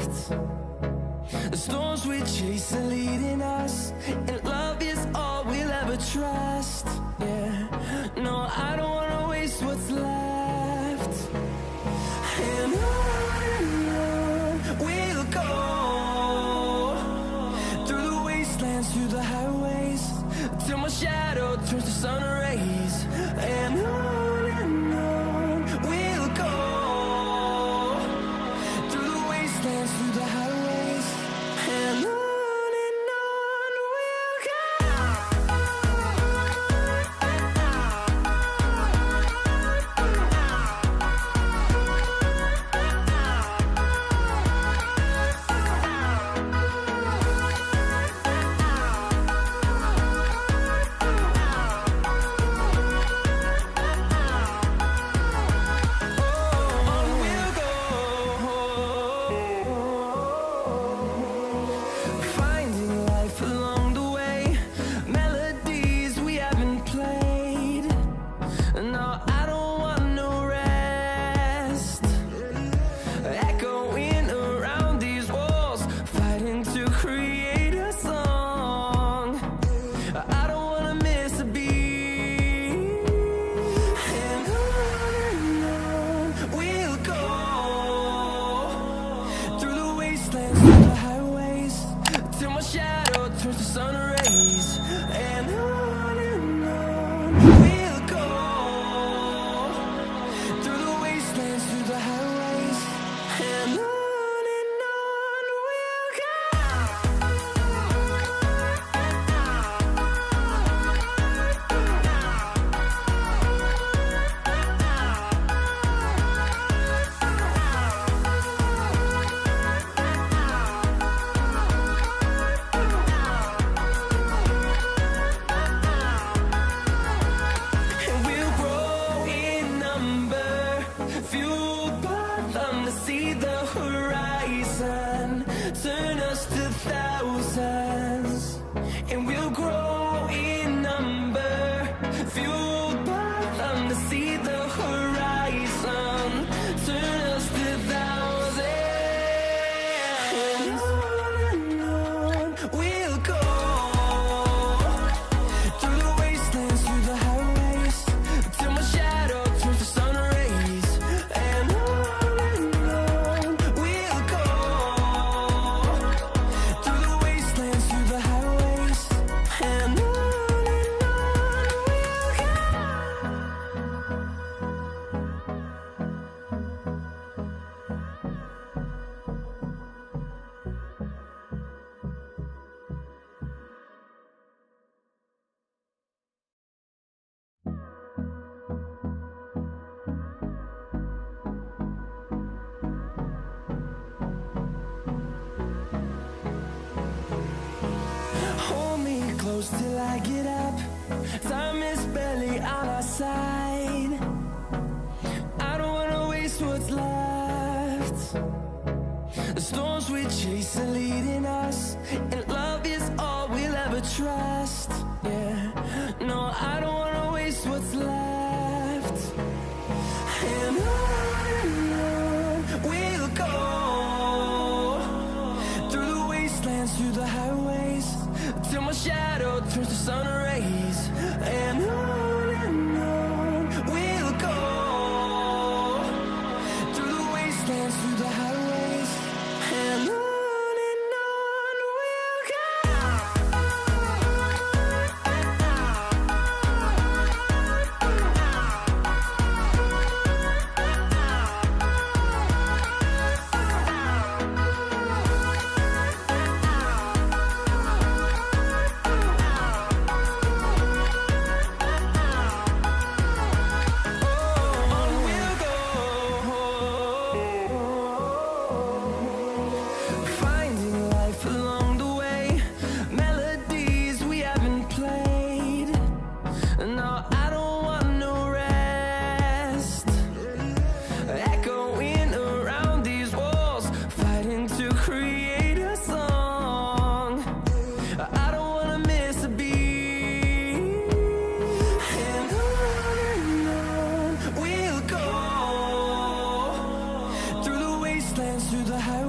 The storms we chase are leading us, and love is all we'll ever trust. Yeah, no, I don't wanna waste what's left. And on we'll go, through the wastelands, through the highways, till my shadow turns to sun rays. And on we'll go, through the wastelands, through the highways, and on we'll go. Finding life along the way, melodies we haven't played. No, I don't want no rest. Echoing around these walls, fighting to create a song. I don't wanna miss a beat. And on we'll go, through the wastelands, through the highways, till my shadow turns to sun rays. And on we'll go, through the wastelands, through the highways, and on we'll go. And we'll grow in number, fueled by them to see the horizon, turn us to thousands. And we'll grow in number, fueled by them to see the horizon, turn us to thousands. And on we'll go, through the wastelands, through the highways, till my shadow turns to sun rays. And on we'll go, through the wastelands, through the highways, and on we'll go. Hold me close till I get up. Time is barely on our side. I don't wanna waste what's left. The storms we chase are leading us, and love is all we'll ever trust. Yeah, no, I don't wanna waste what's left. And on we'll go, through the wastelands, through the highways, till my shadow turns to sun rays. And on we'll go, through the wastelands, through the highways, and on we'll go.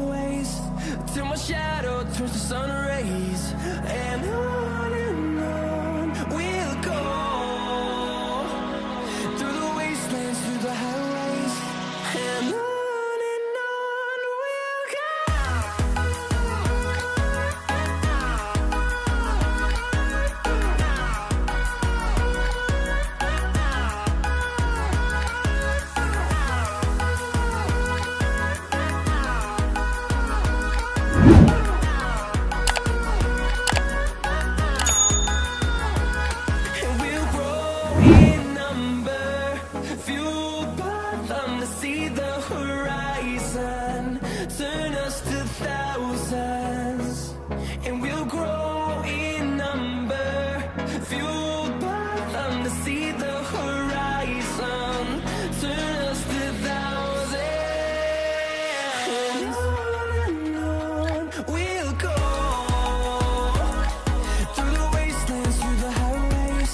highways, till my shadow turns to sun rays. And on we'll go, through the wastelands, through the highways. And on we'll go. In number, fueled by them to see the horizon, turn us to thousands, and we'll grow in number, fueled by them to see the horizon, turn us to thousands, and on we'll go, through the wastelands, through the highways,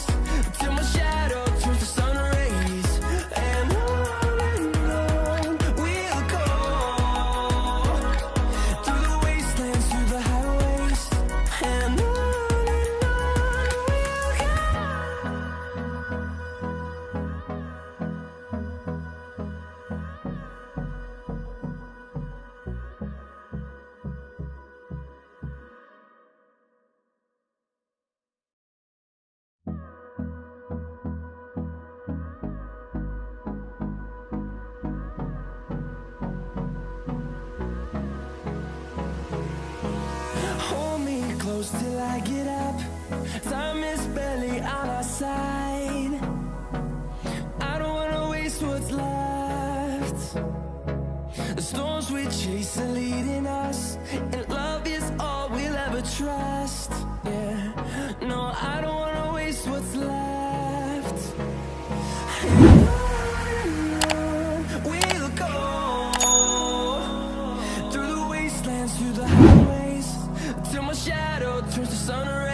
till my shadow turns to sun rays. And on we'll go, through the wastelands, through the highways. And on we'll go. Hold me close till I get up. Time is barely on our side. I don't wanna waste what's left. The storms we chase are leading us, and love is all we'll ever trust. Yeah, no, I don't wanna waste what's left. And on we'll go, through the wastelands, through the highways, till my shadow turns to sun rays.